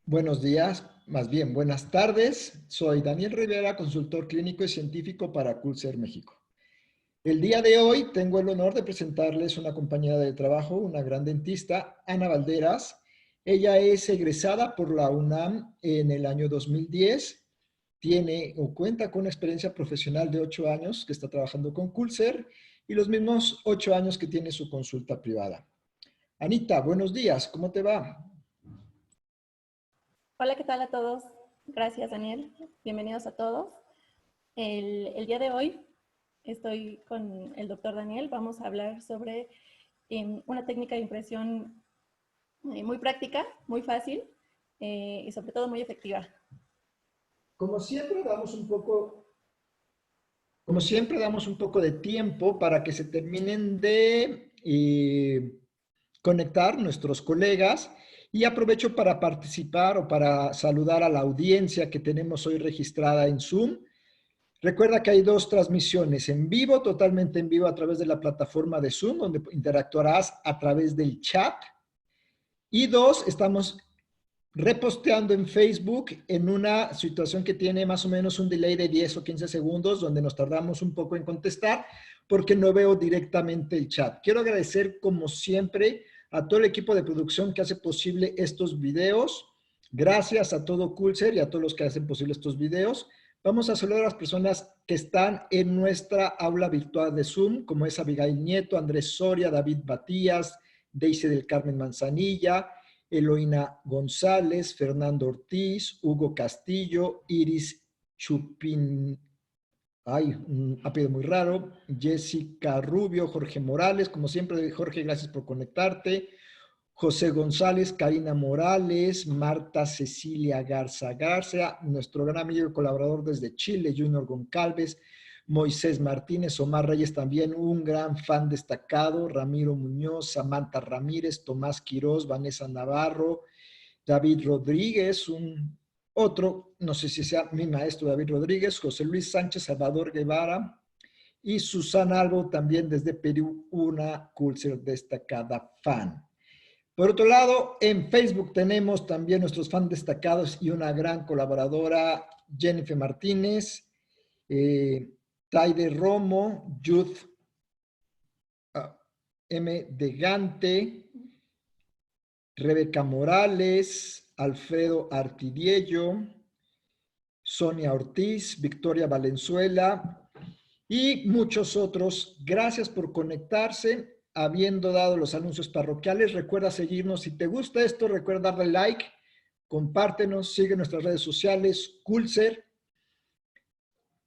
Buenos días, más bien buenas tardes. Soy Daniel Rivera, consultor clínico y científico para Culser México. El día de hoy tengo el honor de presentarles una compañera de trabajo, una gran dentista, Ana Valderas. Ella es egresada por la UNAM en el año 2010. Tiene o cuenta con una experiencia profesional de 8 años que está trabajando con Culser y los mismos 8 años que tiene su consulta privada. Anita, buenos días, ¿cómo te va? Hola, ¿qué tal a todos? Gracias, Daniel. Bienvenidos a todos. El día de hoy estoy con el doctor Daniel. Vamos a hablar sobre una técnica de impresión muy práctica, muy fácil y sobre todo muy efectiva. Como siempre, damos un poco de tiempo para que se terminen de conectar nuestros colegas y aprovecho para participar o para saludar a la audiencia que tenemos hoy registrada en Zoom. Recuerda que hay dos transmisiones en vivo, totalmente en vivo a través de la plataforma de Zoom, donde interactuarás a través del chat. Y dos, estamos reposteando en Facebook en una situación que tiene más o menos un delay de 10 o 15 segundos, donde nos tardamos un poco en contestar porque no veo directamente el chat. Quiero agradecer, como siempre, a todo el equipo de producción que hace posible estos videos. Gracias a todo Culser y a todos los que hacen posible estos videos. Vamos a saludar a las personas que están en nuestra aula virtual de Zoom, como es Abigail Nieto, Andrés Soria, David Batías, Daisy del Carmen Manzanilla, Eloína González, Fernando Ortiz, Hugo Castillo, Iris Chupin, ay, un apellido muy raro, Jessica Rubio, Jorge Morales, como siempre, Jorge, gracias por conectarte, José González, Karina Morales, Marta Cecilia Garza Garza, nuestro gran amigo y colaborador desde Chile, Junior Goncalves, Moisés Martínez, Omar Reyes también, un gran fan destacado, Ramiro Muñoz, Samantha Ramírez, Tomás Quirós, Vanessa Navarro, David Rodríguez, otro, no sé si sea mi maestro David Rodríguez, José Luis Sánchez, Salvador Guevara y Susana Albo también desde Perú, una Culser destacada fan. Por otro lado, en Facebook tenemos también nuestros fans destacados y una gran colaboradora, Jennifer Martínez, Taide Romo, Youth M. De Gante, Rebeca Morales, Alfredo Artidiello, Sonia Ortiz, Victoria Valenzuela y muchos otros. Gracias por conectarse. Habiendo dado los anuncios parroquiales, recuerda seguirnos. Si te gusta esto, recuerda darle like, compártenos, sigue nuestras redes sociales, Culser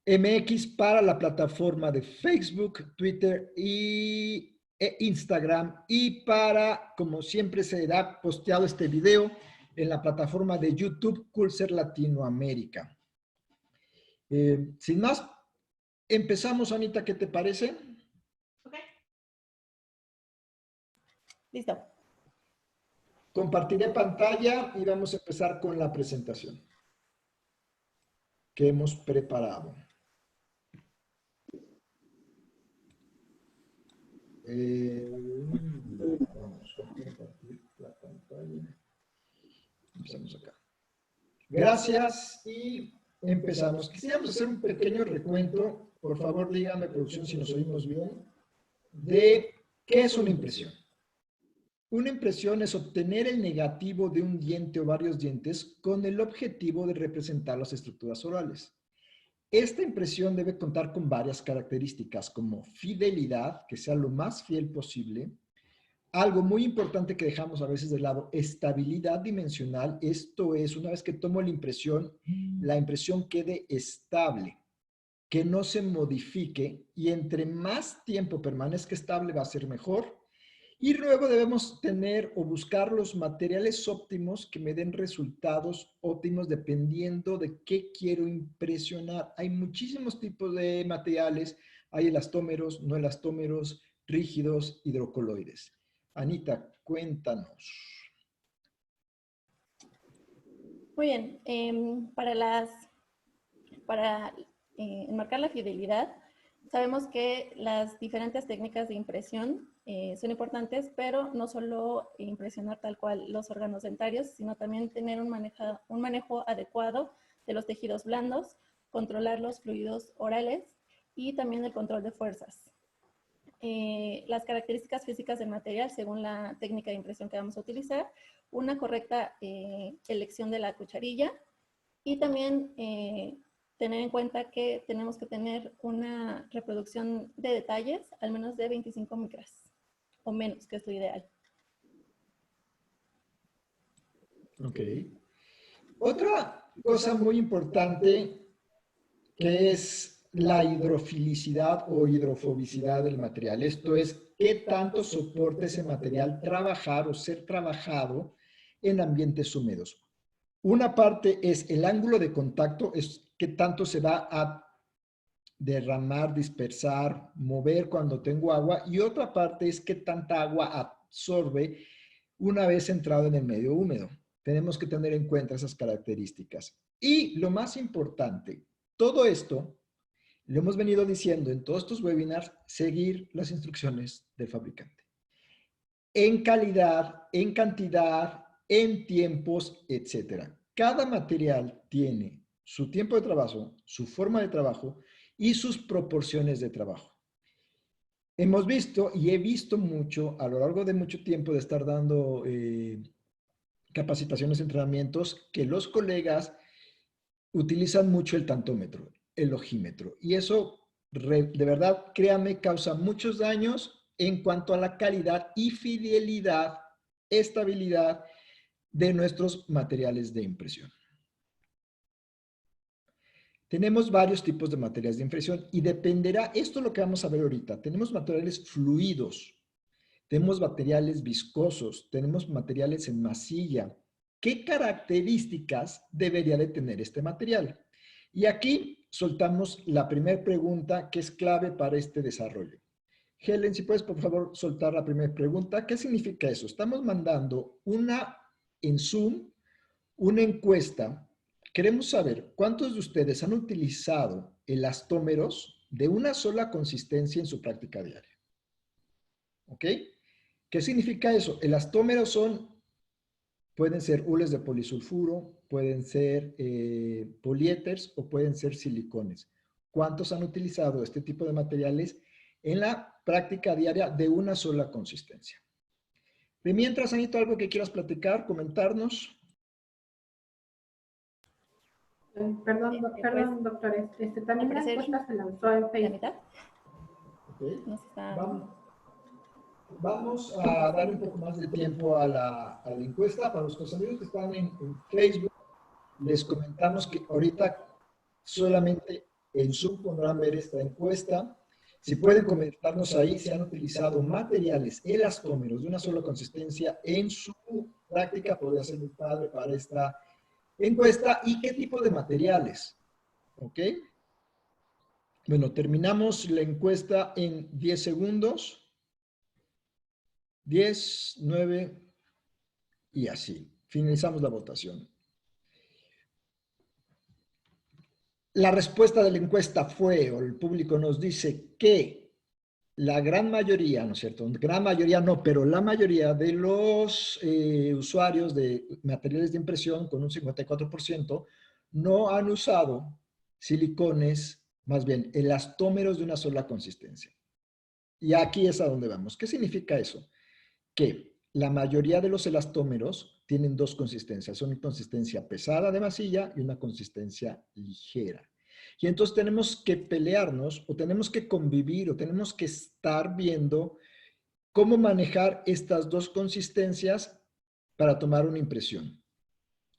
MX para la plataforma de Facebook, Twitter e Instagram, y para, como siempre, será posteado este video en la plataforma de YouTube Culser Latinoamérica. Sin más, empezamos, Anita, ¿qué te parece? Ok. Listo. Compartiré pantalla y vamos a empezar con la presentación que hemos preparado. Vamos a compartir la pantalla. Empezamos acá. Gracias y empezamos. Quisiéramos hacer un pequeño recuento. Por favor, dígame, producción, si nos oímos bien, de qué es una impresión. Una impresión es obtener el negativo de un diente o varios dientes con el objetivo de representar las estructuras orales. Esta impresión debe contar con varias características como fidelidad, que sea lo más fiel posible. Algo muy importante que dejamos a veces de lado, estabilidad dimensional. Esto es, una vez que tomo la impresión quede estable, que no se modifique y entre más tiempo permanezca estable va a ser mejor. Y luego debemos tener o buscar los materiales óptimos que me den resultados óptimos dependiendo de qué quiero impresionar. Hay muchísimos tipos de materiales. Hay elastómeros, no elastómeros, rígidos, hidrocoloides. Anita, cuéntanos. Muy bien. Para enmarcar la fidelidad, sabemos que las diferentes técnicas de impresión son importantes, pero no solo impresionar tal cual los órganos dentarios, sino también tener un manejo adecuado de los tejidos blandos, controlar los fluidos orales y también el control de fuerzas. Las características físicas del material según la técnica de impresión que vamos a utilizar, una correcta elección de la cucharilla y también tener en cuenta que tenemos que tener una reproducción de detalles al menos de 25 micras o menos, que es lo ideal. Ok. Otra cosa muy importante que es la hidrofilicidad o hidrofobicidad del material. Esto es, qué tanto soporta ese material trabajar o ser trabajado en ambientes húmedos. Una parte es el ángulo de contacto, es qué tanto se va a derramar, dispersar, mover cuando tengo agua, y otra parte es qué tanta agua absorbe una vez entrado en el medio húmedo. Tenemos que tener en cuenta esas características. Y lo más importante, todo esto lo hemos venido diciendo en todos estos webinars, seguir las instrucciones del fabricante. En calidad, en cantidad, en tiempos, etc. Cada material tiene su tiempo de trabajo, su forma de trabajo y sus proporciones de trabajo. Hemos visto y he visto mucho a lo largo de mucho tiempo de estar dando capacitaciones, entrenamientos, que los colegas utilizan mucho el tantómetro, el ojímetro. Y eso, de verdad, créame, causa muchos daños en cuanto a la calidad y fidelidad, estabilidad de nuestros materiales de impresión. Tenemos varios tipos de materiales de impresión y dependerá, esto es lo que vamos a ver ahorita, tenemos materiales fluidos, tenemos materiales viscosos, tenemos materiales en masilla. ¿Qué características debería de tener este material? Y aquí soltamos la primera pregunta que es clave para este desarrollo. Helen, si puedes por favor soltar la primera pregunta. ¿Qué significa eso? Estamos mandando en Zoom una encuesta. Queremos saber cuántos de ustedes han utilizado elastómeros de una sola consistencia en su práctica diaria. ¿Ok? ¿Qué significa eso? Elastómeros pueden ser hules de polisulfuro, pueden ser poliéteres o pueden ser silicones. ¿Cuántos han utilizado este tipo de materiales en la práctica diaria de una sola consistencia? De mientras, Anito, algo que quieras platicar, comentarnos. Perdón, Pues, doctor, también la encuesta se lanzó en la Facebook. mitad. Okay. Nos está... Vamos a dar un poco más de tiempo a la encuesta. Para nuestros amigos que están en Facebook, les comentamos que ahorita solamente en Zoom podrán ver esta encuesta. Si pueden comentarnos ahí si han utilizado materiales elastómeros de una sola consistencia en su práctica, podría ser muy padre para esta encuesta. ¿Y qué tipo de materiales? ¿Ok? Bueno, terminamos la encuesta en 10 segundos. 10, 9 y así. Finalizamos la votación. La respuesta de la encuesta fue, o el público nos dice que la gran mayoría, ¿no es cierto? Gran mayoría no, pero la mayoría de los usuarios de materiales de impresión, con un 54%, no han usado silicones, más bien elastómeros de una sola consistencia. Y aquí es a donde vamos. ¿Qué significa eso? Que la mayoría de los elastómeros tienen dos consistencias, una consistencia pesada de masilla y una consistencia ligera. Y entonces tenemos que pelearnos o tenemos que convivir o tenemos que estar viendo cómo manejar estas dos consistencias para tomar una impresión.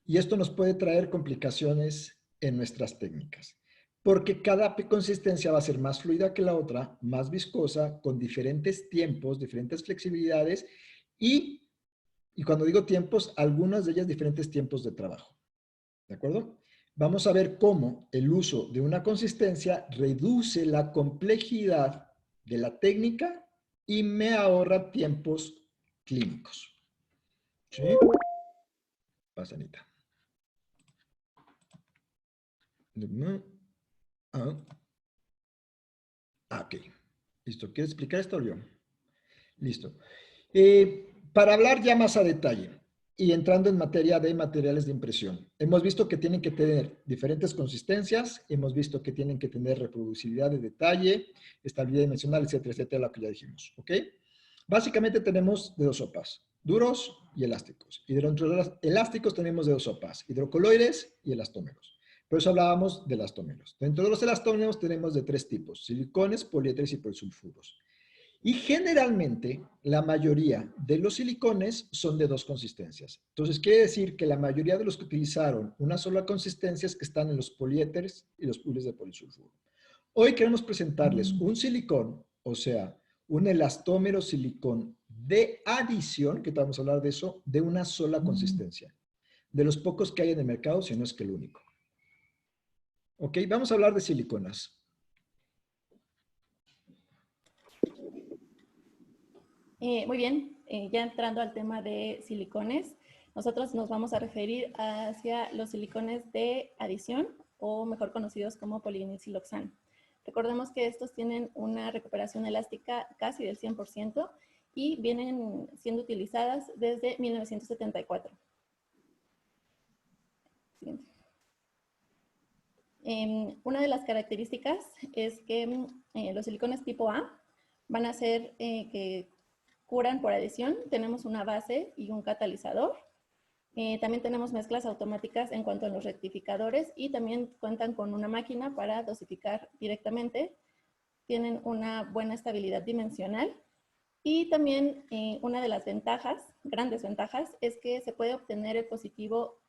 Y esto nos puede traer complicaciones en nuestras técnicas, porque cada consistencia va a ser más fluida que la otra, más viscosa, con diferentes tiempos, diferentes flexibilidades y cuando digo tiempos, algunas de ellas diferentes tiempos de trabajo. ¿De acuerdo? Vamos a ver cómo el uso de una consistencia reduce la complejidad de la técnica y me ahorra tiempos clínicos. ¿Sí? Pasa, Anita. Ok. Listo. ¿Quieres explicar esto o yo? Listo. Para hablar ya más a detalle y entrando en materia de materiales de impresión, hemos visto que tienen que tener diferentes consistencias, hemos visto que tienen que tener reproducibilidad de detalle, estabilidad dimensional, etcétera, etcétera, lo que ya dijimos, ¿ok? Básicamente tenemos de dos sopas, duros y elásticos. Y dentro de los elásticos tenemos de dos sopas, hidrocoloides y elastómeros. Por eso hablábamos de elastómeros. Dentro de los elastómeros tenemos de tres tipos, silicones, poliésteres y polisulfuros. Y generalmente, la mayoría de los silicones son de dos consistencias. Entonces, quiere decir que la mayoría de los que utilizaron una sola consistencia es que están en los poliéteres y los pools de polisulfuro. Hoy queremos presentarles un silicón, o sea, un elastómero silicón de adición, que vamos a hablar de eso, de una sola consistencia. De los pocos que hay en el mercado, si no es que el único. Ok, vamos a hablar de siliconas. Muy bien, ya entrando al tema de silicones, nosotros nos vamos a referir hacia los silicones de adición o mejor conocidos como polivinilsiloxano. Recordemos que estos tienen una recuperación elástica casi del 100% y vienen siendo utilizadas desde 1974. Siguiente. Una de las características es que los silicones tipo A van a ser que curan por adición. Tenemos una base y un catalizador. También tenemos mezclas automáticas en cuanto a los rectificadores y también cuentan con una máquina para dosificar directamente. Tienen una buena estabilidad dimensional y también una de las ventajas, grandes ventajas, es que se puede obtener el positivo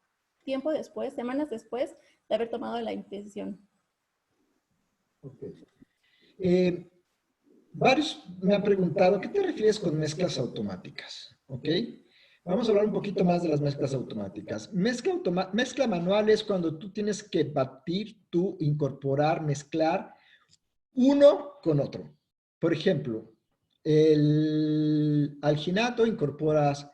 tiempo después, semanas después de haber tomado la impresión. Okay. Varios me han preguntado, ¿qué te refieres con mezclas automáticas? ¿Ok? Vamos a hablar un poquito más de las mezclas automáticas. Mezcla manual es cuando tú tienes que batir, tú incorporar, mezclar uno con otro. Por ejemplo, el alginato incorporas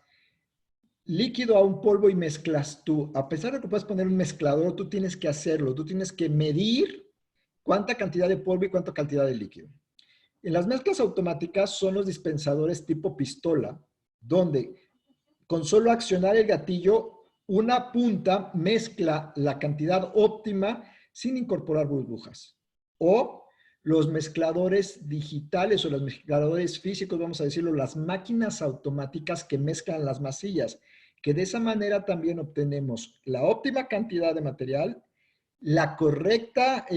líquido a un polvo y mezclas tú. A pesar de que puedes poner un mezclador, tú tienes que hacerlo. Tú tienes que medir cuánta cantidad de polvo y cuánta cantidad de líquido. En las mezclas automáticas son los dispensadores tipo pistola, donde con solo accionar el gatillo, una punta mezcla la cantidad óptima sin incorporar burbujas. O los mezcladores digitales o los mezcladores físicos, vamos a decirlo, las máquinas automáticas que mezclan las masillas, que de esa manera también obtenemos la óptima cantidad de material, la correcta,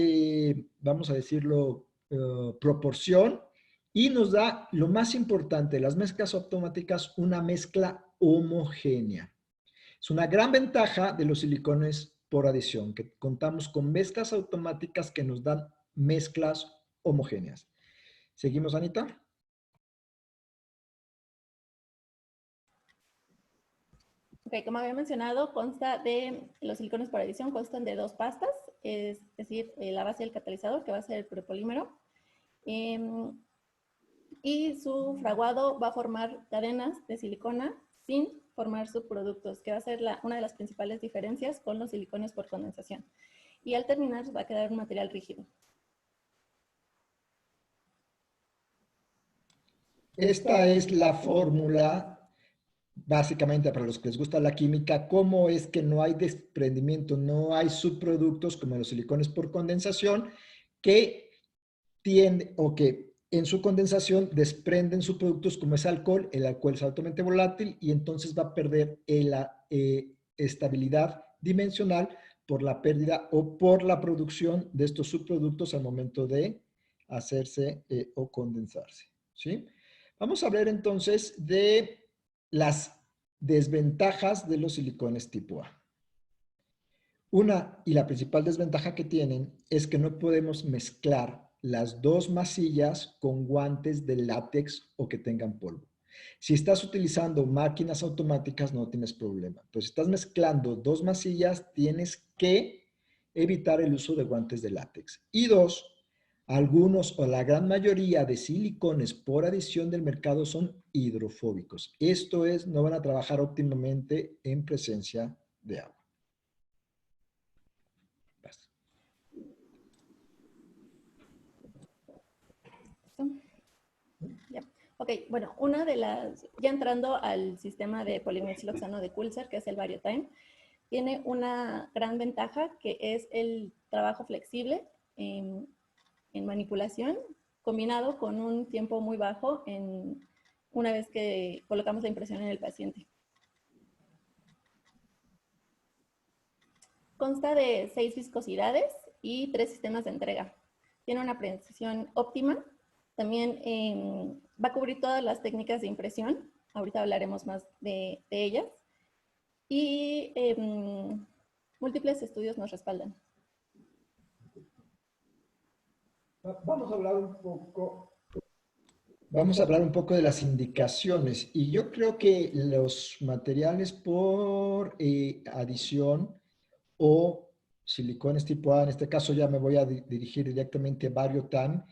vamos a decirlo, proporción y nos da lo más importante, las mezclas automáticas, una mezcla homogénea. Es una gran ventaja de los silicones por adición, que contamos con mezclas automáticas que nos dan mezclas homogéneas. ¿Seguimos, Anita? Ok, como había mencionado, los silicones por adición constan de dos pastas, es decir, la base del catalizador, que va a ser el propolímero, y su fraguado va a formar cadenas de silicona sin formar subproductos, que va a ser una de las principales diferencias con los silicones por condensación. Y al terminar va a quedar un material rígido. Esta es la fórmula, básicamente para los que les gusta la química, cómo es que no hay desprendimiento, no hay subproductos como los silicones por condensación que tienden o que en su condensación desprenden subproductos como es alcohol. El alcohol es altamente volátil y entonces va a perder la estabilidad dimensional por la pérdida o por la producción de estos subproductos al momento de hacerse o condensarse. ¿Sí? Vamos a hablar entonces de las desventajas de los silicones tipo A. Una y la principal desventaja que tienen es que no podemos mezclar las dos masillas con guantes de látex o que tengan polvo. Si estás utilizando máquinas automáticas no tienes problema, pero si estás mezclando dos masillas tienes que evitar el uso de guantes de látex. Y dos, algunos o la gran mayoría de silicones por adición del mercado son hidrofóbicos. Esto es, no van a trabajar óptimamente en presencia de agua. Ya. Ok, bueno, ya entrando al sistema de polimexiloxano de Coulser, que es el VarioTime, tiene una gran ventaja que es el trabajo flexible en manipulación, combinado con un tiempo muy bajo una vez que colocamos la impresión en el paciente. Consta de 6 viscosidades y 3 sistemas de entrega. Tiene una precisión óptima. También va a cubrir todas las técnicas de impresión. Ahorita hablaremos más de ellas. Y múltiples estudios nos respaldan. Vamos a hablar un poco de las indicaciones. Y yo creo que los materiales por adición o silicones tipo A, en este caso ya me voy a dirigir directamente a VarioTime,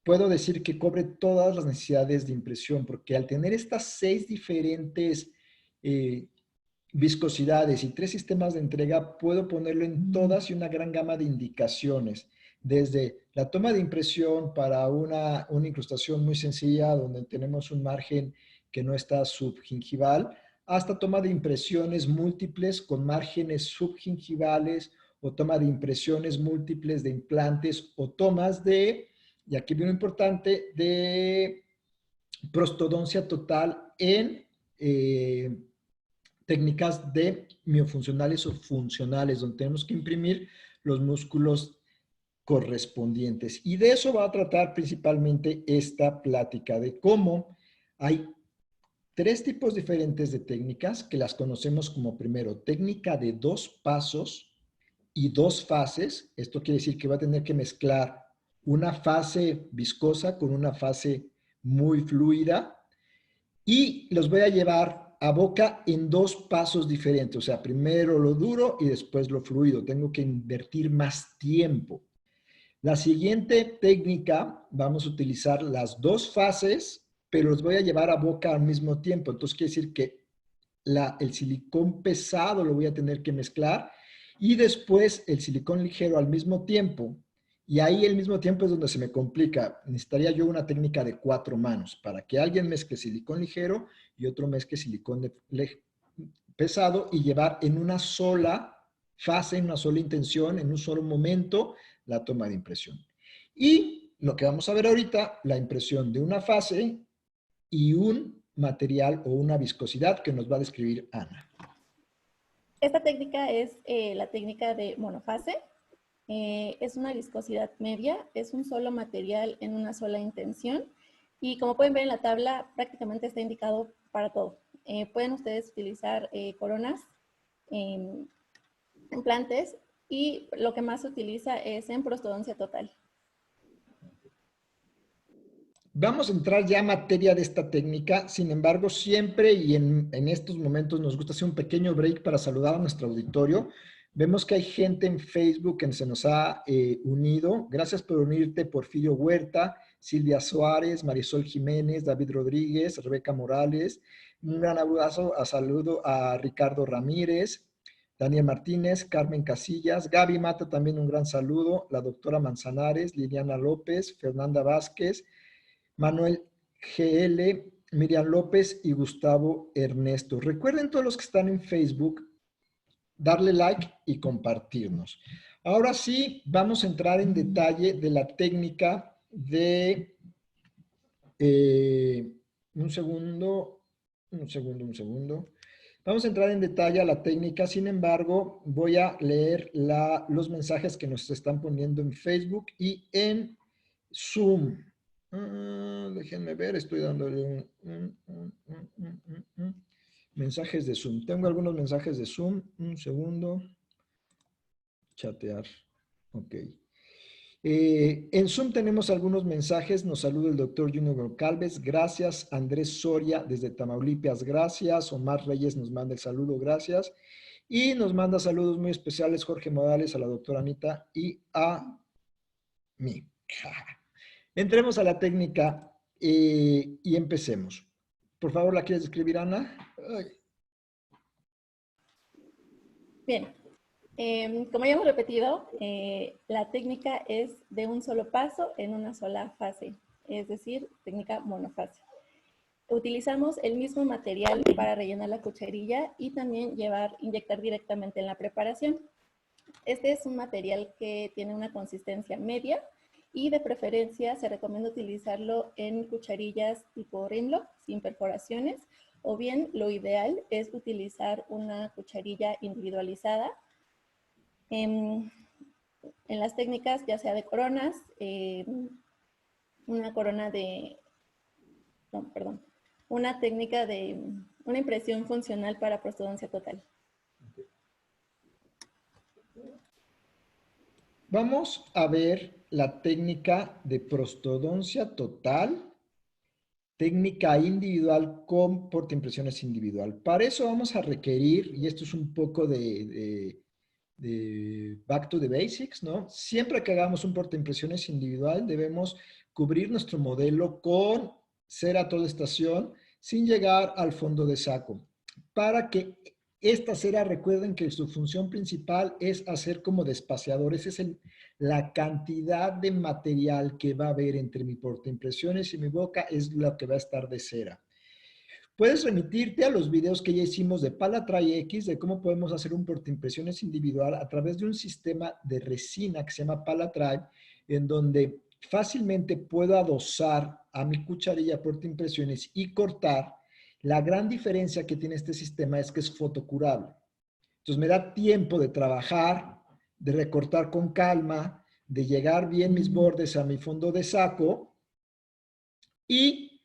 puedo decir que cubre todas las necesidades de impresión, porque al tener estas 6 diferentes viscosidades y 3 sistemas de entrega, puedo ponerlo en todas y una gran gama de indicaciones, desde la toma de impresión para una incrustación muy sencilla donde tenemos un margen que no está subgingival, hasta toma de impresiones múltiples con márgenes subgingivales o toma de impresiones múltiples de implantes o tomas de, y aquí viene lo importante, de prostodoncia total en técnicas de miofuncionales o funcionales, donde tenemos que imprimir los músculos correspondientes. Y de eso va a tratar principalmente esta plática, de cómo hay 3 tipos diferentes de técnicas que las conocemos como primero técnica de 2 pasos y 2 fases. Esto quiere decir que va a tener que mezclar una fase viscosa con una fase muy fluida y los voy a llevar a boca en 2 pasos diferentes. O sea, primero lo duro y después lo fluido. Tengo que invertir más tiempo. La siguiente técnica, vamos a utilizar las 2 fases, pero los voy a llevar a boca al mismo tiempo. Entonces, quiere decir que el silicón pesado lo voy a tener que mezclar y después el silicón ligero al mismo tiempo. Y ahí al mismo tiempo es donde se me complica. Necesitaría yo una técnica de 4 manos para que alguien mezcle silicón ligero y otro mezcle silicón pesado y llevar en una sola fase, en una sola intención, en un solo momento, la toma de impresión. Y lo que vamos a ver ahorita, la impresión de una fase y un material o una viscosidad que nos va a describir Ana. Esta técnica es la técnica de monofase. Es una viscosidad media, es un solo material en una sola intención y como pueden ver en la tabla prácticamente está indicado para todo. Pueden ustedes utilizar coronas, implantes y lo que más se utiliza es en prostodoncia total. Vamos a entrar ya a materia de esta técnica, sin embargo, siempre y en estos momentos nos gusta hacer un pequeño break para saludar a nuestro auditorio. Vemos que hay gente en Facebook que se nos ha unido. Gracias por unirte, Porfirio Huerta, Silvia Suárez, Marisol Jiménez, David Rodríguez, Rebeca Morales. Un gran abrazo, saludo a Ricardo Ramírez, Daniel Martínez, Carmen Casillas, Gaby Mata también un gran saludo, la doctora Manzanares, Liliana López, Fernanda Vázquez, Manuel GL, Miriam López y Gustavo Ernesto. Recuerden todos los que están en Facebook, darle like y compartirnos. Ahora sí, vamos a entrar en detalle de la técnica de... un segundo. Vamos a entrar en detalle a la técnica, sin embargo, voy a leer los mensajes que nos están poniendo en Facebook y en Zoom. Déjenme ver, estoy dándole mensajes de Zoom. Tengo algunos mensajes de Zoom. Un segundo. Chatear. Ok. En Zoom tenemos algunos mensajes. Nos saluda el doctor Junior Calves. Gracias. Andrés Soria desde Tamaulipas. Gracias. Omar Reyes nos manda el saludo. Gracias. Y nos manda saludos muy especiales Jorge Morales, a la doctora Anita y a mí. Entremos a la técnica y empecemos. Por favor, ¿la quieres escribir, Ana? Ay. Bien, como ya hemos repetido, la técnica es de un solo paso en una sola fase. es decir, técnica monofase. Utilizamos el mismo material para rellenar la cucharilla y también inyectar directamente en la preparación. Este es un material que tiene una consistencia media y de preferencia se recomienda utilizarlo en cucharillas tipo rimlock, sin perforaciones, o bien lo ideal es utilizar una cucharilla individualizada. En las técnicas, ya sea de coronas, una técnica de una impresión funcional para prostodoncia total. Vamos a ver la técnica de prostodoncia total, técnica individual con portaimpresiones individual. Para eso vamos a requerir, y esto es un poco de back to the basics, ¿no? Siempre que hagamos un portaimpresiones individual debemos cubrir nuestro modelo con cera a toda estación sin llegar al fondo de saco, para que esta cera, recuerden que su función principal es hacer como despaciador. Esa es la cantidad de material que va a haber entre mi portaimpresiones y mi boca, es lo que va a estar de cera. Puedes remitirte a los videos que ya hicimos de Palatry X, de cómo podemos hacer un portaimpresiones individual a través de un sistema de resina que se llama Palatry, en donde fácilmente puedo adosar a mi cucharilla portaimpresiones y cortar. La gran diferencia que tiene este sistema es que es fotocurable. Entonces me da tiempo de trabajar, de recortar con calma, de llegar bien mis bordes a mi fondo de saco y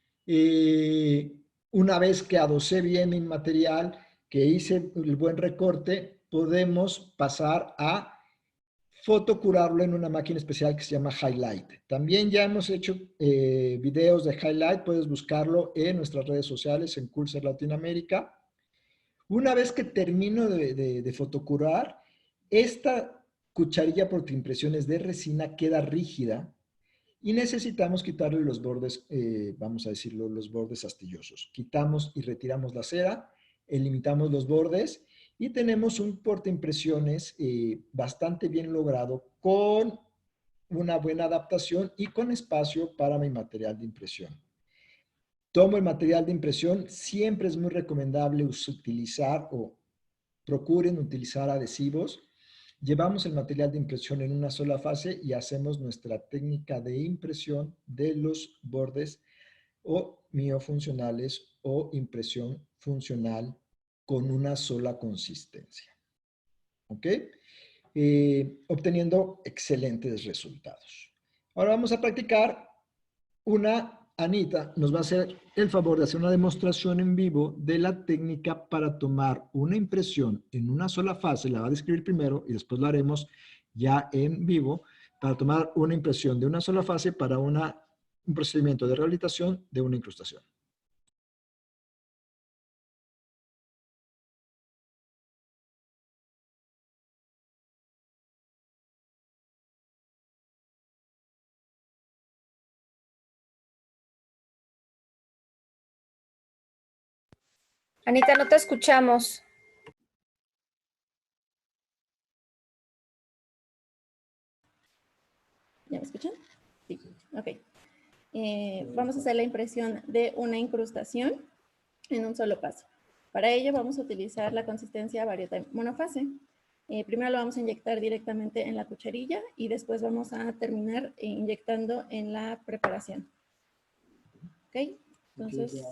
una vez que adosé bien mi material, que hice el buen recorte, podemos pasar a fotocurarlo en una máquina especial que se llama Highlight. También ya hemos hecho videos de Highlight, puedes buscarlo en nuestras redes sociales, en Coolser Latinoamérica. Una vez que termino de fotocurar, esta cucharilla portaimpresiones de resina queda rígida y necesitamos quitarle los bordes, vamos a decirlo, los bordes astillosos. Quitamos y retiramos la cera, eliminamos los bordes y tenemos un portaimpresiones bastante bien logrado con una buena adaptación y con espacio para mi material de impresión. Tomo el material de impresión, siempre es muy recomendable utilizar o procuren utilizar adhesivos. Llevamos el material de impresión en una sola fase y hacemos nuestra técnica de impresión de los bordes o miofuncionales o impresión funcional con una sola consistencia. ¿Ok? Obteniendo excelentes resultados. Ahora vamos a practicar Anita nos va a hacer el favor de hacer una demostración en vivo de la técnica para tomar una impresión en una sola fase. La va a describir primero y después lo haremos ya en vivo para tomar una impresión de una sola fase para un procedimiento de rehabilitación de una incrustación. Anita, no te escuchamos. ¿Ya me escuchan? Sí, ok. Vamos a hacer la impresión de una incrustación en un solo paso. Para ello vamos a utilizar la consistencia varietime monofase. Primero lo vamos a inyectar directamente en la cucharilla y después vamos a terminar inyectando en la preparación. ¿Ok? Entonces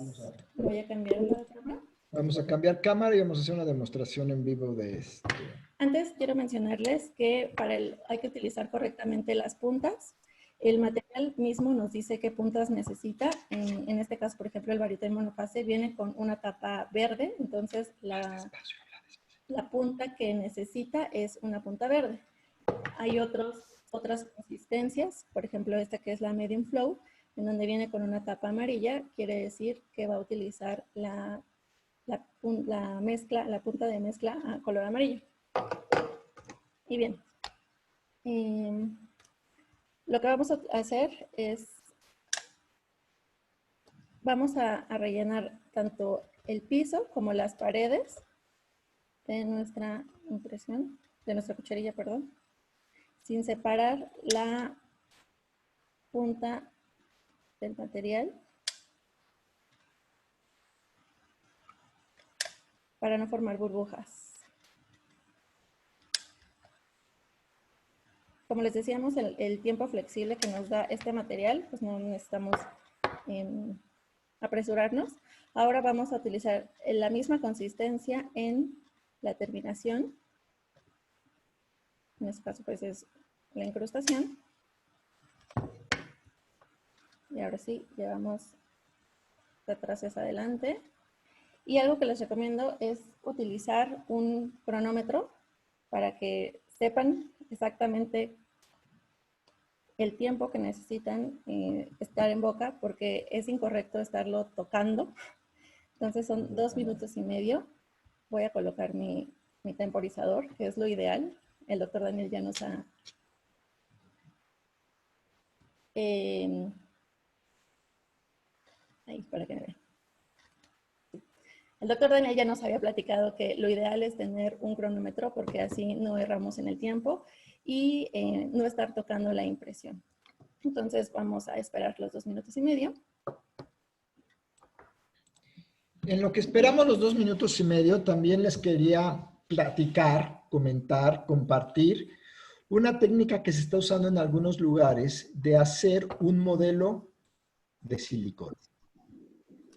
voy a cambiar la cámara. Vamos a cambiar cámara y vamos a hacer una demostración en vivo de esto. Antes quiero mencionarles que hay que utilizar correctamente las puntas. El material mismo nos dice qué puntas necesita. En este caso, por ejemplo, el varietime monofase viene con una tapa verde, entonces la punta que necesita es una punta verde. Hay otras consistencias, por ejemplo, esta que es la medium flow, en donde viene con una tapa amarilla, quiere decir que va a utilizar la punta de mezcla a color amarillo. Y bien, lo que vamos a hacer es, vamos a rellenar tanto el piso como las paredes de nuestra impresión, de nuestra cucharilla, perdón, sin separar la punta del material para no formar burbujas. Como les decíamos, el tiempo flexible que nos da este material, pues no necesitamos apresurarnos. Ahora vamos a utilizar la misma consistencia en la terminación. En este caso, pues es la incrustación. Y ahora sí, llevamos de atrás hacia adelante. Y algo que les recomiendo es utilizar un cronómetro para que sepan exactamente el tiempo que necesitan estar en boca, porque es incorrecto estarlo tocando. Entonces son 2 minutos y medio. Voy a colocar mi temporizador, que es lo ideal. El doctor Daniel ya nos ha... ahí, para que me vean. El doctor Daniel ya nos había platicado que lo ideal es tener un cronómetro porque así no erramos en el tiempo y no estar tocando la impresión. Entonces vamos a esperar los 2 minutos y medio. En lo que esperamos los 2 minutos y medio, también les quería platicar, comentar, compartir una técnica que se está usando en algunos lugares de hacer un modelo de silicón.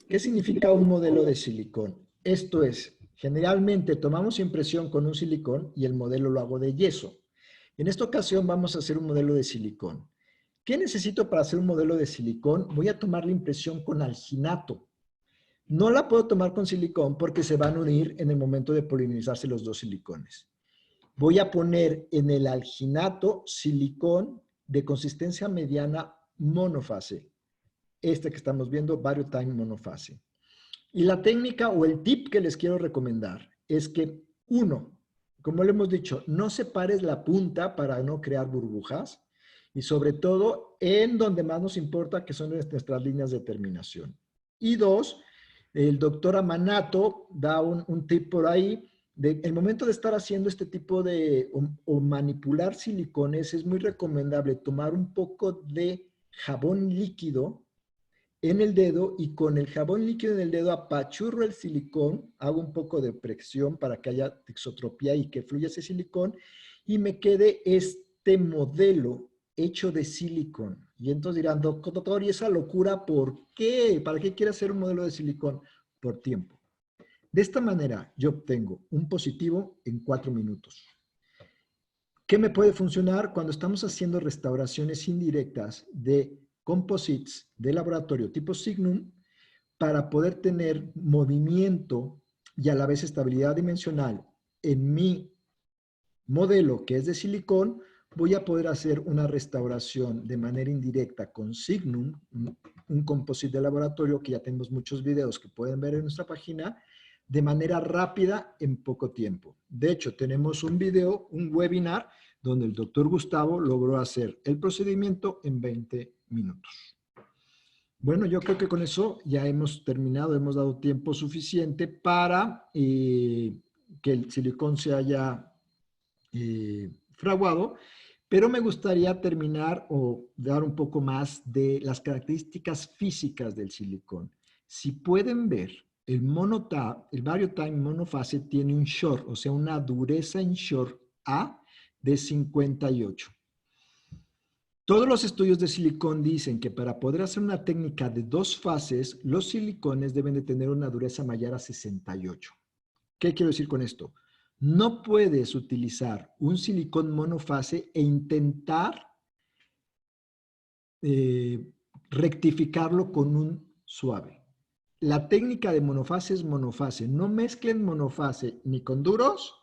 ¿Qué significa un modelo de silicón? Esto es, generalmente tomamos impresión con un silicón y el modelo lo hago de yeso. En esta ocasión vamos a hacer un modelo de silicón. ¿Qué necesito para hacer un modelo de silicón? Voy a tomar la impresión con alginato. No la puedo tomar con silicón porque se van a unir en el momento de polimerizarse los dos silicones. Voy a poner en el alginato silicón de consistencia mediana monofase. Este que estamos viendo, Variotime monofase. Y la técnica o el tip que les quiero recomendar es que, uno, como le hemos dicho, no separes la punta para no crear burbujas y sobre todo en donde más nos importa, que son nuestras líneas de terminación. Y dos, el doctor Amanato da un tip por ahí. El momento de estar haciendo este tipo de o manipular silicones es muy recomendable tomar un poco de jabón líquido en el dedo y con el jabón líquido en el dedo apachurro el silicón, hago un poco de presión para que haya texotropía y que fluya ese silicón y me quede este modelo hecho de silicón. Y entonces dirán, doctor, ¿y esa locura por qué? ¿Para qué quiere hacer un modelo de silicón? Por tiempo. De esta manera yo obtengo un positivo en 4 minutos. ¿Qué me puede funcionar cuando estamos haciendo restauraciones indirectas de composites de laboratorio tipo Signum para poder tener movimiento y a la vez estabilidad dimensional en mi modelo que es de silicón? Voy a poder hacer una restauración de manera indirecta con Signum, un composite de laboratorio que ya tenemos muchos videos que pueden ver en nuestra página, de manera rápida en poco tiempo. De hecho, tenemos un video, un webinar, donde el doctor Gustavo logró hacer el procedimiento en 20 minutos. Bueno, yo creo que con eso ya hemos terminado, hemos dado tiempo suficiente para que el silicón se haya fraguado, pero me gustaría terminar o dar un poco más de las características físicas del silicón. Si pueden ver, el Variotime monofase tiene un short, o sea, una dureza en short A de 58. Todos los estudios de silicón dicen que para poder hacer una técnica de 2 fases, los silicones deben de tener una dureza mayor a 68. ¿Qué quiero decir con esto? No puedes utilizar un silicón monofase e intentar rectificarlo con un suave. La técnica de monofase es monofase. No mezclen monofase ni con duros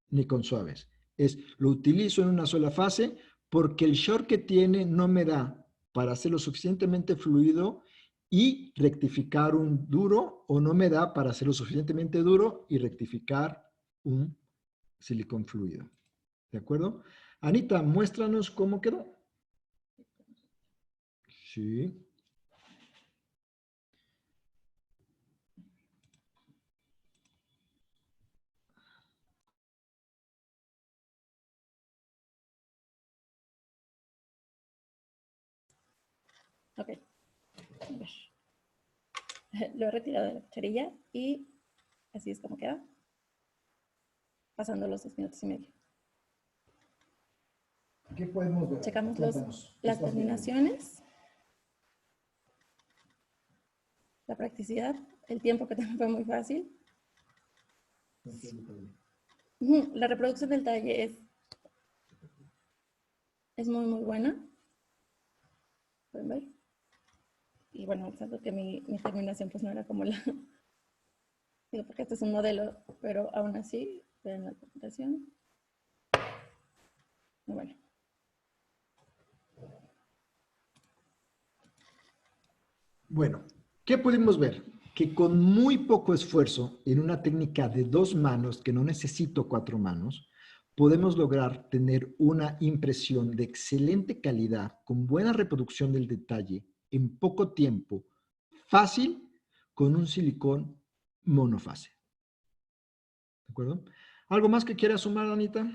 ni con suaves. Lo utilizo en una sola fase porque el short que tiene no me da para hacerlo suficientemente fluido y rectificar un duro, o no me da para hacerlo suficientemente duro y rectificar un silicón fluido. ¿De acuerdo? Anita, muéstranos cómo quedó. Sí. Ok. A ver. Lo he retirado de la cucharilla y así es como queda. Pasando los 2 minutos y medio. ¿Qué podemos ver? Checamos Cuéntanos, ¿qué las estás viendo? terminaciones, la practicidad, el tiempo que también fue muy fácil. La reproducción del talle es muy, muy buena. ¿Pueden ver? Y bueno, exacto que mi terminación pues no era como la... Digo, porque este es un modelo, pero aún así, vean la presentación. Y bueno. Bueno, ¿qué pudimos ver? Que con muy poco esfuerzo, en una técnica de 2 manos, que no necesito 4 manos, podemos lograr tener una impresión de excelente calidad, con buena reproducción del detalle, en poco tiempo, fácil, con un silicón monofase. ¿De acuerdo? ¿Algo más que quieras sumar, Anita?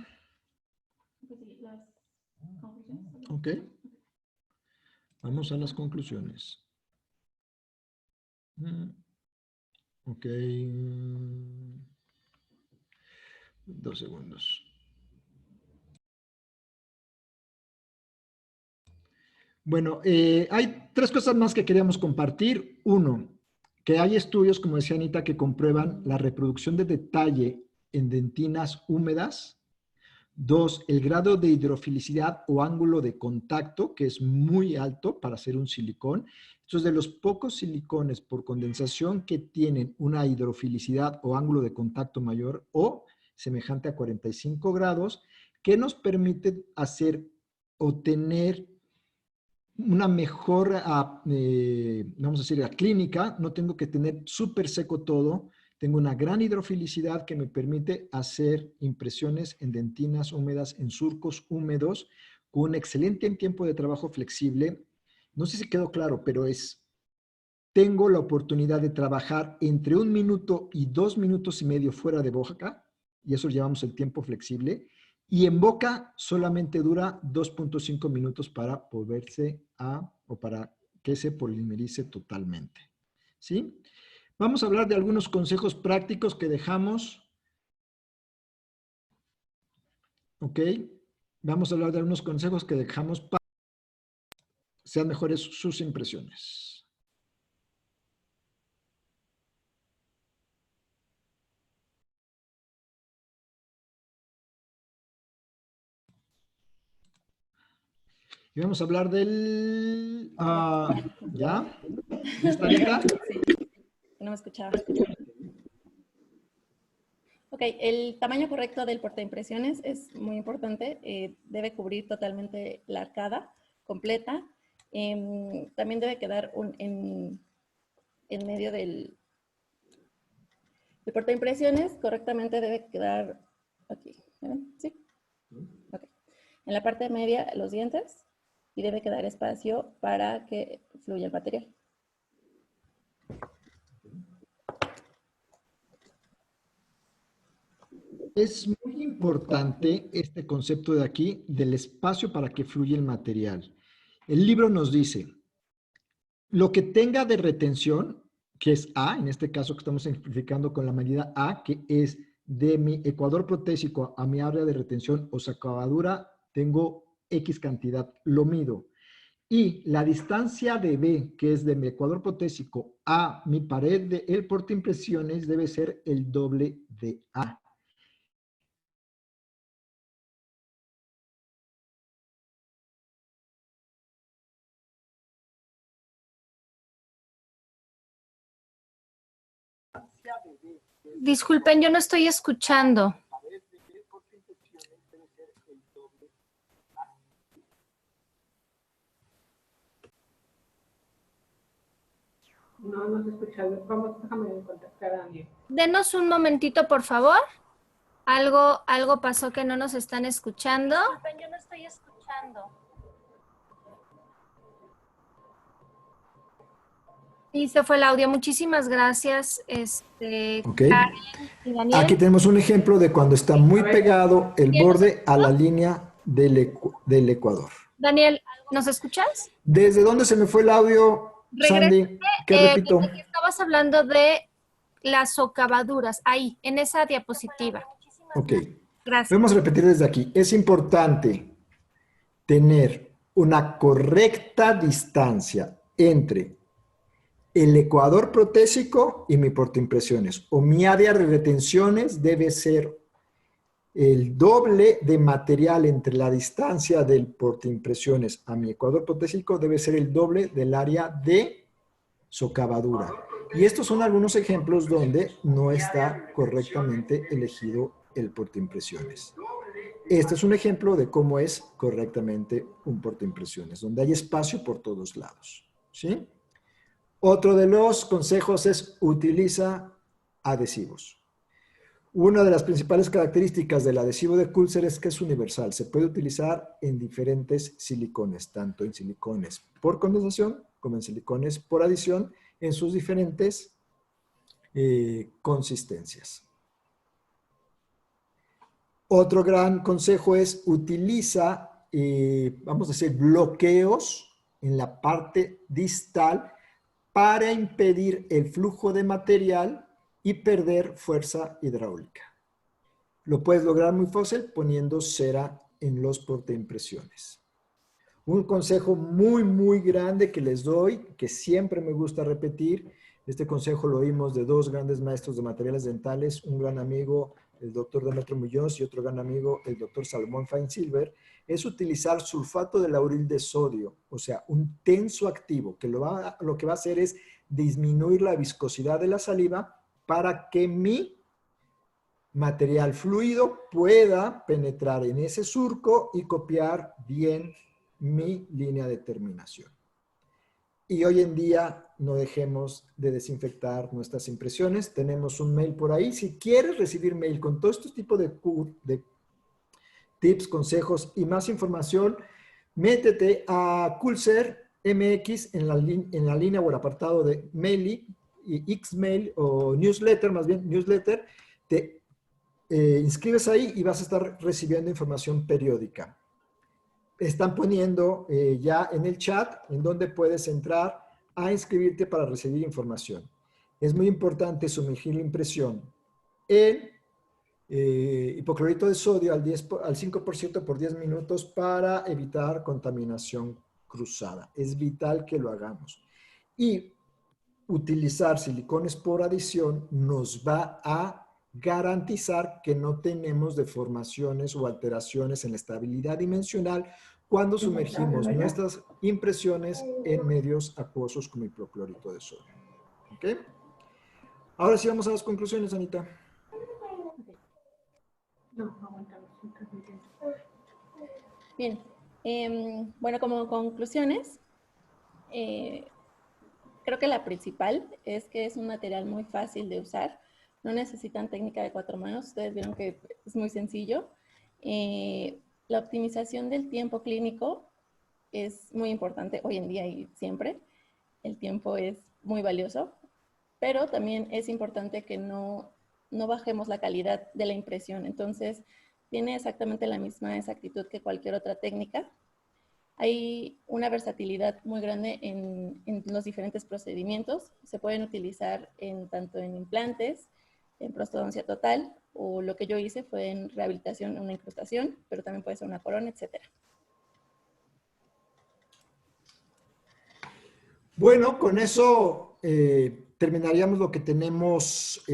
Ok. Vamos a las conclusiones. Ok. 2 segundos. Bueno, hay 3 cosas más que queríamos compartir. 1, que hay estudios, como decía Anita, que comprueban la reproducción de detalle en dentinas húmedas. 2, el grado de hidrofilicidad o ángulo de contacto, que es muy alto para hacer un silicón. Esto es de los pocos silicones por condensación que tienen una hidrofilicidad o ángulo de contacto mayor o semejante a 45 grados, que nos permite hacer o tener una mejor, vamos a decir, la clínica. No tengo que tener súper seco todo. Tengo una gran hidrofilicidad que me permite hacer impresiones en dentinas húmedas, en surcos húmedos, con un excelente tiempo de trabajo flexible. No sé si quedó claro, pero tengo la oportunidad de trabajar entre 1 minuto y 2 minutos y medio fuera de boca, y eso llamamos el tiempo flexible, y en boca solamente dura 2.5 minutos para para que se polimerice totalmente. ¿Sí? Vamos a hablar de algunos consejos prácticos que dejamos. ¿Ok? Vamos a hablar de algunos consejos que dejamos para que sean mejores sus impresiones. Y vamos a hablar del... ¿ya? ¿Lista, Anita? Sí, no me escuchaba. Ok, el tamaño correcto del portaimpresiones es muy importante. Debe cubrir totalmente la arcada completa. También debe quedar en medio del portaimpresiones. Correctamente debe quedar aquí. ¿Ven? ¿Sí? Okay. En la parte media, los dientes. Y debe quedar espacio para que fluya el material. Es muy importante este concepto de aquí, del espacio para que fluya el material. El libro nos dice, lo que tenga de retención, que es A, en este caso que estamos simplificando con la medida A, que es de mi ecuador protésico a mi área de retención o sacadura, tengo X cantidad, lo mido. Y la distancia de B, que es de mi ecuador protésico a mi pared de el portaimpresiones, debe ser el doble de A. Disculpen, yo no estoy escuchando. No, no se escucha. Déjame contactar a Daniel. Denos un momentito, por favor. Algo pasó que no nos están escuchando. Disculpen, yo no estoy escuchando. Y se fue el audio. Muchísimas gracias, Ok. Karen y Daniel. Aquí tenemos un ejemplo de cuando está muy pegado el borde a la línea del ecuador. Daniel, ¿nos escuchas? ¿Desde dónde se me fue el audio? Sandy, ¿qué repito? desde que estabas hablando de las socavaduras, ahí, en esa diapositiva. Ok. Gracias. Vamos a repetir desde aquí. Es importante tener una correcta distancia entre el ecuador protésico y mi portaimpresiones, o mi área de retenciones debe ser el doble de material entre la distancia del portaimpresiones a mi ecuador protésico, debe ser el doble del área de socavadura. Y estos son algunos ejemplos donde no está correctamente elegido el portaimpresiones. Este es un ejemplo de cómo es correctamente un portaimpresiones, donde hay espacio por todos lados. ¿Sí? Otro de los consejos es utiliza adhesivos. Una de las principales características del adhesivo de Coulser es que es universal. Se puede utilizar en diferentes silicones, tanto en silicones por condensación como en silicones por adición, en sus diferentes consistencias. Otro gran consejo es utiliza, vamos a decir, bloqueos en la parte distal para impedir el flujo de material y perder fuerza hidráulica. Lo puedes lograr muy fácil poniendo cera en los portaimpresiones. Un consejo muy grande que les doy, que siempre me gusta repetir, este consejo lo oímos de dos grandes maestros de materiales dentales, un gran amigo, el doctor Demetrio Muñoz, y otro gran amigo, el doctor Salomón Feinsilver, es utilizar sulfato de lauril de sodio, o sea, un tenso activo, que lo que va a hacer es disminuir la viscosidad de la saliva para que mi material fluido pueda penetrar en ese surco y copiar bien mi línea de terminación. Y hoy en día no dejemos de desinfectar nuestras impresiones. Tenemos un mail por ahí. Si quieres recibir mail con todo este tipo de tips, consejos y más información, métete a Coulser MX en la línea o el apartado de mail y Xmail o newsletter, más bien newsletter. Te inscribes ahí y vas a estar recibiendo información periódica. Están poniendo ya en el chat en donde puedes entrar a inscribirte para recibir información. Es muy importante sumergir la impresión en hipoclorito de sodio al 5% por 10 minutos para evitar contaminación cruzada. Es vital que lo hagamos. Y utilizar silicones por adición nos va a garantizar que no tenemos deformaciones o alteraciones en la estabilidad dimensional cuando sumergimos nuestras impresiones en medios acuosos como hipoclorito de sodio. ¿Ok? Ahora sí vamos a las conclusiones, Anita. No, aguantamos. Bien, bueno, como conclusiones, creo que la principal es que es un material muy fácil de usar. No necesitan técnica de 4 manos. Ustedes vieron que es muy sencillo. La optimización del tiempo clínico es muy importante hoy en día y siempre. El tiempo es muy valioso, pero también es importante que no bajemos la calidad de la impresión. Entonces, tiene exactamente la misma exactitud que cualquier otra técnica. Hay una versatilidad muy grande en los diferentes procedimientos. Se pueden utilizar tanto en implantes, en prostodoncia total, o lo que yo hice fue en rehabilitación, una incrustación, pero también puede ser una corona, etc. Bueno, con eso terminaríamos lo que tenemos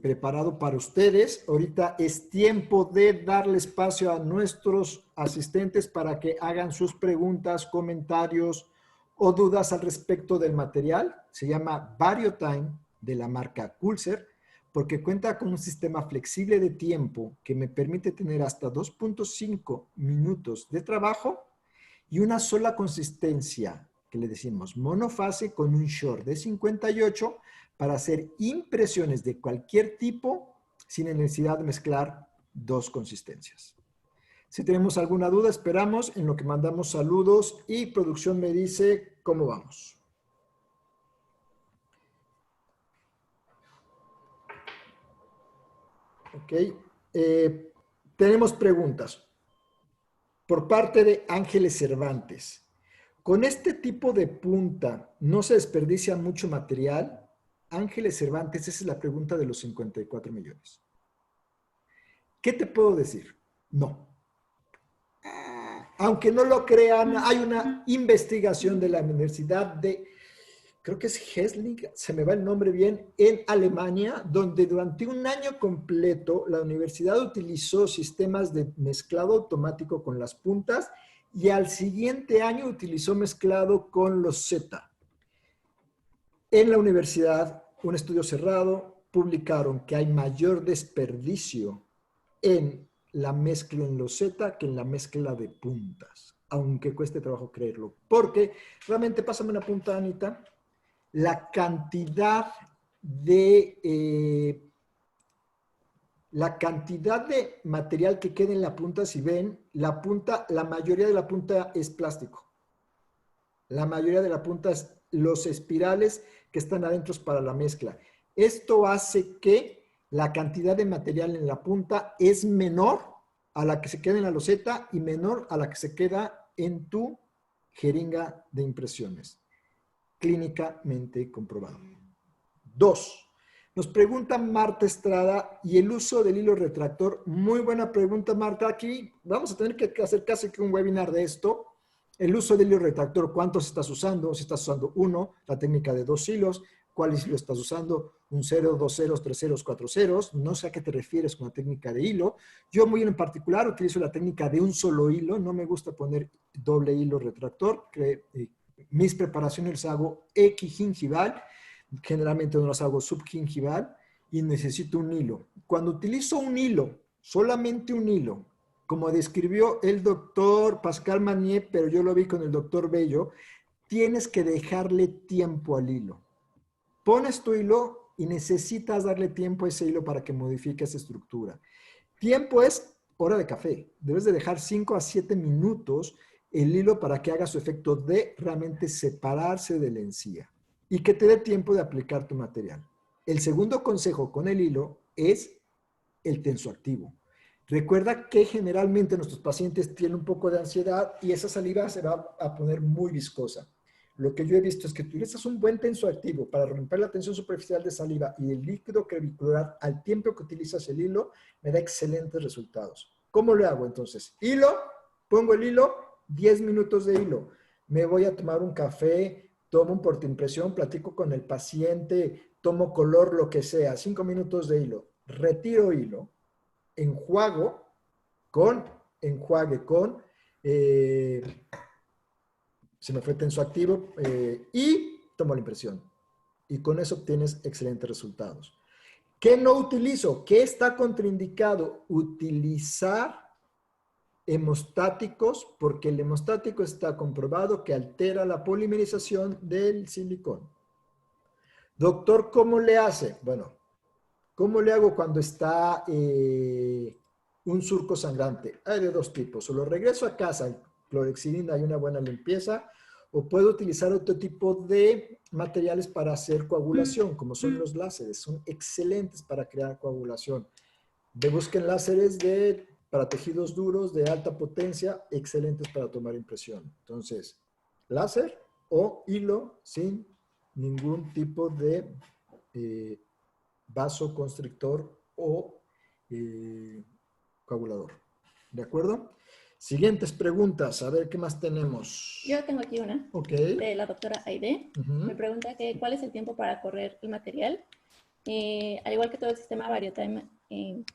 preparado para ustedes. Ahorita es tiempo de darle espacio a nuestros asistentes para que hagan sus preguntas, comentarios o dudas al respecto del material. Se llama VarioTime de la marca Coulser porque cuenta con un sistema flexible de tiempo que me permite tener hasta 2.5 minutos de trabajo y una sola consistencia que le decimos monofase con un short de 58 para hacer impresiones de cualquier tipo sin necesidad de mezclar dos consistencias. Si tenemos alguna duda, esperamos en lo que mandamos saludos y producción me dice cómo vamos. Ok. Tenemos preguntas por parte de Ángeles Cervantes. Con este tipo de punta, ¿no se desperdicia mucho material? Ángeles Cervantes, esa es la pregunta de los 54 millones. ¿Qué te puedo decir? No. Aunque no lo crean, hay una investigación de la Universidad de, creo que es Hessling, se me va el nombre bien, en Alemania, donde durante un año completo la universidad utilizó sistemas de mezclado automático con las puntas y al siguiente año utilizó mezclado con los Z. En la universidad, un estudio cerrado, publicaron que hay mayor desperdicio en la mezcla en los Z que en la mezcla de puntas, aunque cueste trabajo creerlo. Porque realmente, pásame una punta, Anita, la cantidad de material que queda en la punta, si ven, la mayoría de la punta es plástico. La mayoría de la punta es los espirales que están adentro para la mezcla. Esto hace que la cantidad de material en la punta es menor a la que se queda en la loseta y menor a la que se queda en tu jeringa de impresiones. Clínicamente comprobado. 2. Nos pregunta Marta Estrada, ¿y el uso del hilo retractor? Muy buena pregunta, Marta. Aquí vamos a tener que hacer casi que un webinar de esto. El uso del hilo retractor, ¿cuántos estás usando? Si estás usando uno, la técnica de 2 hilos. ¿Cuál hilo estás usando? Un 0, 2 ceros, 3 ceros, 4 ceros. No sé a qué te refieres con la técnica de hilo. Yo muy en particular utilizo la técnica de un solo hilo. No me gusta poner doble hilo retractor. Mis preparaciones las hago equigingival. Generalmente no las hago subgingival. Y necesito un hilo. Cuando utilizo un hilo, solamente un hilo, como describió el doctor Pascal Magnier, pero yo lo vi con el doctor Bello, tienes que dejarle tiempo al hilo. Pones tu hilo y necesitas darle tiempo a ese hilo para que modifique esa estructura. Tiempo es hora de café. Debes de dejar 5 a 7 minutos el hilo para que haga su efecto de realmente separarse de la encía y que te dé tiempo de aplicar tu material. El segundo consejo con el hilo es el tensoactivo. Recuerda que generalmente nuestros pacientes tienen un poco de ansiedad y esa saliva se va a poner muy viscosa. Lo que yo he visto es que utilizas un buen tensoactivo para romper la tensión superficial de saliva y el líquido clavicular al tiempo que utilizas el hilo, me da excelentes resultados. ¿Cómo lo hago entonces? Hilo, pongo el hilo, 10 minutos de hilo. Me voy a tomar un café, tomo un portaimpresión, platico con el paciente, tomo color, lo que sea, 5 minutos de hilo. Retiro hilo, enjuague con se me fue tensoactivo y tomo la impresión. Y con eso obtienes excelentes resultados. ¿Qué no utilizo? ¿Qué está contraindicado? Utilizar hemostáticos, porque el hemostático está comprobado que altera la polimerización del silicón. Doctor, ¿cómo le hace? Bueno, ¿cómo le hago cuando está un surco sangrante? Hay de 2 tipos. O lo regreso a casa, clorexidina y una buena limpieza, o puedo utilizar otro tipo de materiales para hacer coagulación, como son los láseres. Son excelentes para crear coagulación. Busquen láseres para tejidos duros de alta potencia, excelentes para tomar impresión. Entonces, láser o hilo sin ningún tipo de vasoconstrictor o coagulador. ¿De acuerdo? Siguientes preguntas. A ver, ¿qué más tenemos? Yo tengo aquí una de la doctora Aide. Me pregunta que ¿cuál es el tiempo para correr el material? Al igual que todo el sistema Variotime,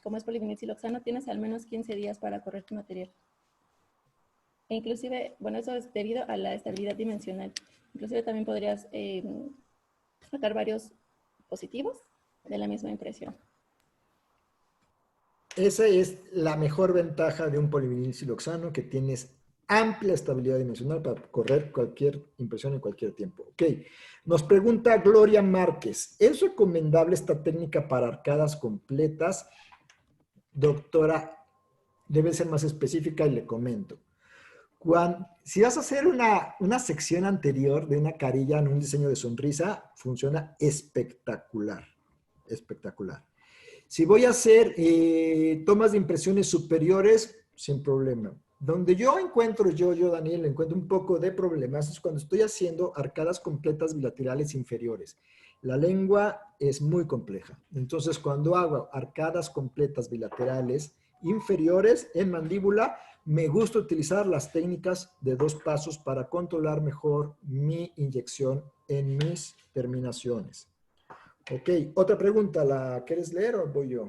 como es polivinilsiloxano, tienes al menos 15 días para correr tu material. E inclusive, bueno, eso es debido a la estabilidad dimensional. Inclusive también podrías sacar varios positivos de la misma impresión. Esa es la mejor ventaja de un polivinilsiloxano, que tienes amplia estabilidad dimensional para correr cualquier impresión en cualquier tiempo. Ok, nos pregunta Gloria Márquez, ¿es recomendable esta técnica para arcadas completas? Doctora, debe ser más específica y le comento. Si vas a hacer una sección anterior de una carilla en un diseño de sonrisa, funciona espectacular, espectacular. Si voy a hacer tomas de impresiones superiores, sin problema. Donde yo encuentro, Daniel, encuentro un poco de problemas es cuando estoy haciendo arcadas completas bilaterales inferiores. La lengua es muy compleja. Entonces, cuando hago arcadas completas bilaterales inferiores en mandíbula, me gusta utilizar las técnicas de 2 pasos para controlar mejor mi inyección en mis terminaciones. Ok, otra pregunta, ¿la quieres leer o voy yo?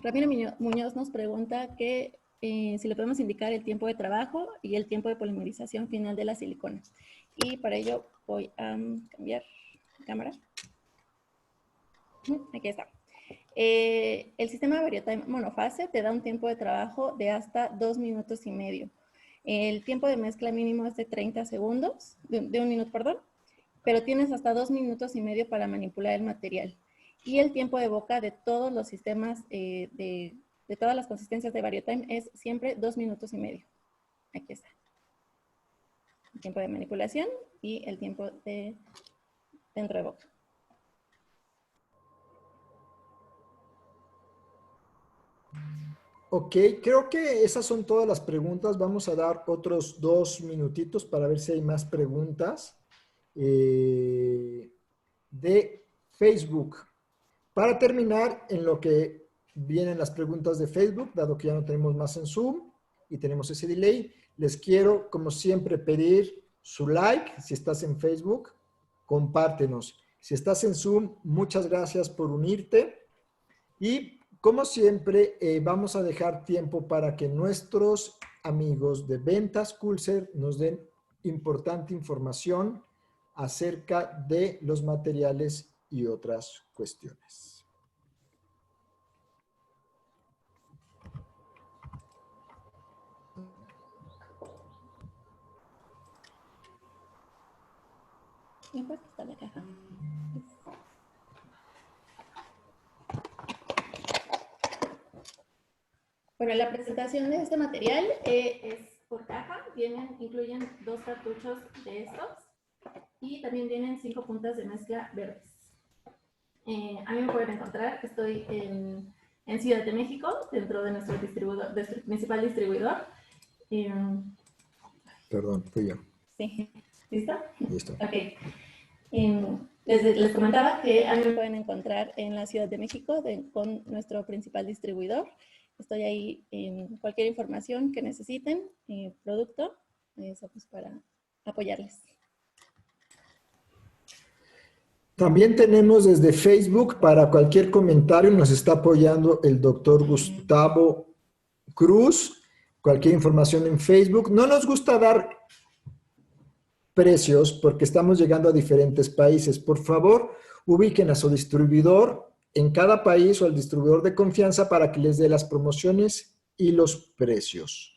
Ramiro Muñoz nos pregunta que si le podemos indicar el tiempo de trabajo y el tiempo de polimerización final de la silicona. Y para ello voy a cambiar cámara. Aquí está. El sistema Variotime monofase te da un tiempo de trabajo de hasta 2 minutos y medio. El tiempo de mezcla mínimo es de 30 segundos, de 1 minuto, perdón, pero tienes hasta 2 minutos y medio para manipular el material. Y el tiempo de boca de todos los sistemas, de todas las consistencias de Variotime es siempre 2 minutos y medio. Aquí está. El tiempo de manipulación y el tiempo de dentro de boca. Ok, creo que esas son todas las preguntas. Vamos a dar otros 2 minutitos para ver si hay más preguntas de Facebook. Para terminar, en lo que vienen las preguntas de Facebook, dado que ya no tenemos más en Zoom y tenemos ese delay, les quiero, como siempre, pedir su like. Si estás en Facebook, compártenos. Si estás en Zoom, muchas gracias por unirte. Y como siempre, vamos a dejar tiempo para que nuestros amigos de Ventas Coolcer nos den importante información acerca de los materiales y otras cuestiones. Está la caja. Bueno, la presentación de este material es por caja. Incluyen 2 cartuchos de estos y también vienen 5 puntas de mezcla verdes. A mí me pueden encontrar, estoy en Ciudad de México, dentro de nuestro distribuidor, de nuestro principal distribuidor. Perdón, fui yo. Sí, ¿listo? Listo. Ok. Les comentaba que a mí me pueden encontrar en la Ciudad de México con nuestro principal distribuidor. Estoy ahí en cualquier información que necesiten, producto, eso pues para apoyarles. También tenemos desde Facebook, para cualquier comentario, nos está apoyando el doctor Gustavo Cruz. Cualquier información en Facebook. No nos gusta dar precios porque estamos llegando a diferentes países. Por favor, ubiquen a su distribuidor en cada país o al distribuidor de confianza para que les dé las promociones y los precios.